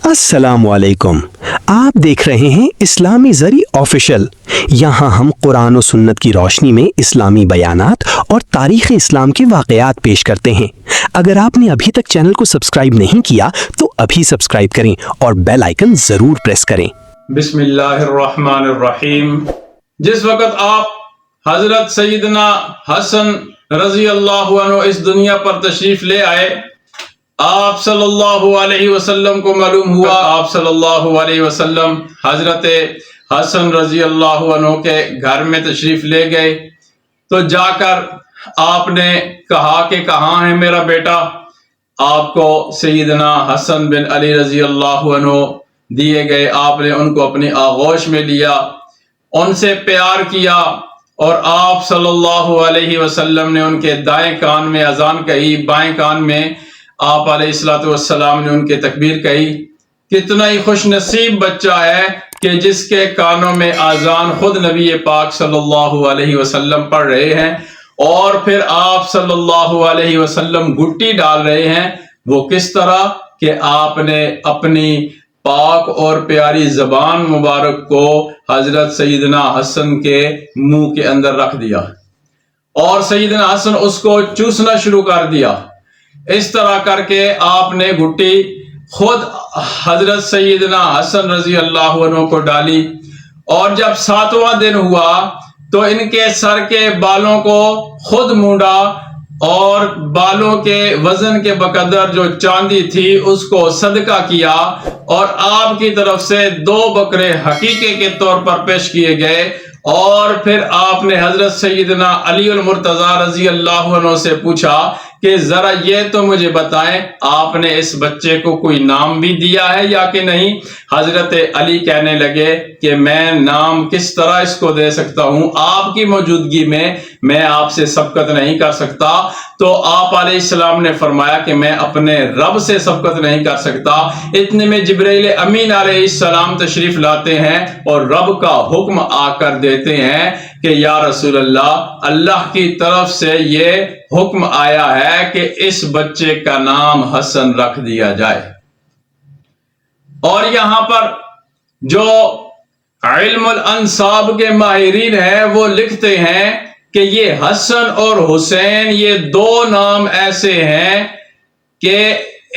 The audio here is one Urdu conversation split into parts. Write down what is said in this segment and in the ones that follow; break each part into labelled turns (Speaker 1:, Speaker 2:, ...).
Speaker 1: السلام علیکم، آپ دیکھ رہے ہیں اسلامی زری آفیشل۔ یہاں ہم قرآن و سنت کی روشنی میں اسلامی بیانات اور تاریخ اسلام کے واقعات پیش کرتے ہیں۔ اگر آپ نے ابھی تک چینل کو سبسکرائب نہیں کیا تو ابھی سبسکرائب کریں اور بیل آئیکن ضرور پریس کریں۔
Speaker 2: بسم اللہ الرحمن الرحیم۔ جس وقت آپ حضرت سیدنا حسن رضی اللہ عنہ اس دنیا پر تشریف لے آئے، آپ صلی اللہ علیہ وسلم کو معلوم ہوا آپ صلی اللہ علیہ وسلم حضرت حسن رضی اللہ عنہ کے گھر میں تشریف لے گئے تو جا کر آپ نے کہا کہ کہاں ہے میرا بیٹا؟ آپ کو سیدنا حسن بن علی رضی اللہ عنہ دیے گئے۔ آپ نے ان کو اپنی آغوش میں لیا، ان سے پیار کیا، اور آپ صلی اللہ علیہ وسلم نے ان کے دائیں کان میں اذان کہی، بائیں کان میں آپ علیہ السلام نے ان کے تکبیر کہی۔ کتنا ہی خوش نصیب بچہ ہے کہ جس کے کانوں میں اذان خود نبی پاک صلی اللہ علیہ وسلم پڑھ رہے ہیں، اور پھر آپ صلی اللہ علیہ وسلم گھٹی ڈال رہے ہیں۔ وہ کس طرح کہ آپ نے اپنی پاک اور پیاری زبان مبارک کو حضرت سیدنا حسن کے منہ کے اندر رکھ دیا اور سیدنا حسن اس کو چوسنا شروع کر دیا۔ اس طرح کر کے آپ نے گھٹی خود حضرت سیدنا حسن رضی اللہ عنہ کو ڈالی، اور جب 7واں دن ہوا تو ان کے سر کے بالوں کو خود مونڈا اور بالوں کے وزن کے بقدر جو چاندی تھی اس کو صدقہ کیا، اور آپ کی طرف سے 2 بکرے حقیقے کے طور پر پیش کیے گئے۔ اور پھر آپ نے حضرت سیدنا علی المرتضیٰ رضی اللہ عنہ سے پوچھا کہ ذرا یہ تو مجھے بتائیں، آپ نے اس بچے کو کوئی نام بھی دیا ہے یا کہ نہیں؟ حضرت علی کہنے لگے کہ میں نام کس طرح اس کو دے سکتا ہوں، آپ کی موجودگی میں آپ سے سبقت نہیں کر سکتا۔ تو آپ علیہ السلام نے فرمایا کہ میں اپنے رب سے سبقت نہیں کر سکتا۔ اتنے میں جبرائیل امین علیہ السلام تشریف لاتے ہیں اور رب کا حکم آ کر دیتے ہیں کہ یا رسول اللہ، اللہ کی طرف سے یہ حکم آیا ہے کہ اس بچے کا نام حسن رکھ دیا جائے۔ اور یہاں پر جو علم الانساب کے ماہرین ہیں وہ لکھتے ہیں کہ یہ حسن اور حسین یہ 2 نام ایسے ہیں کہ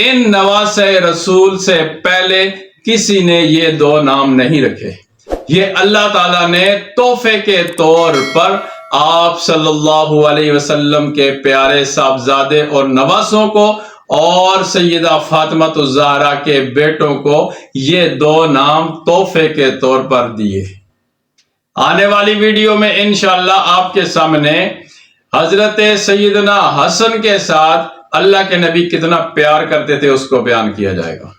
Speaker 2: ان نواسہ رسول سے پہلے کسی نے یہ 2 نام نہیں رکھے۔ یہ اللہ تعالیٰ نے تحفے کے طور پر آپ صلی اللہ علیہ وسلم کے پیارے صاحبزادے اور نواسوں کو اور سیدہ فاطمہ الزہرا کے بیٹوں کو یہ 2 نام تحفے کے طور پر دیے۔ آنے والی ویڈیو میں انشاءاللہ آپ کے سامنے حضرت سیدنا حسن کے ساتھ اللہ کے نبی کتنا پیار کرتے تھے اس کو بیان کیا جائے گا۔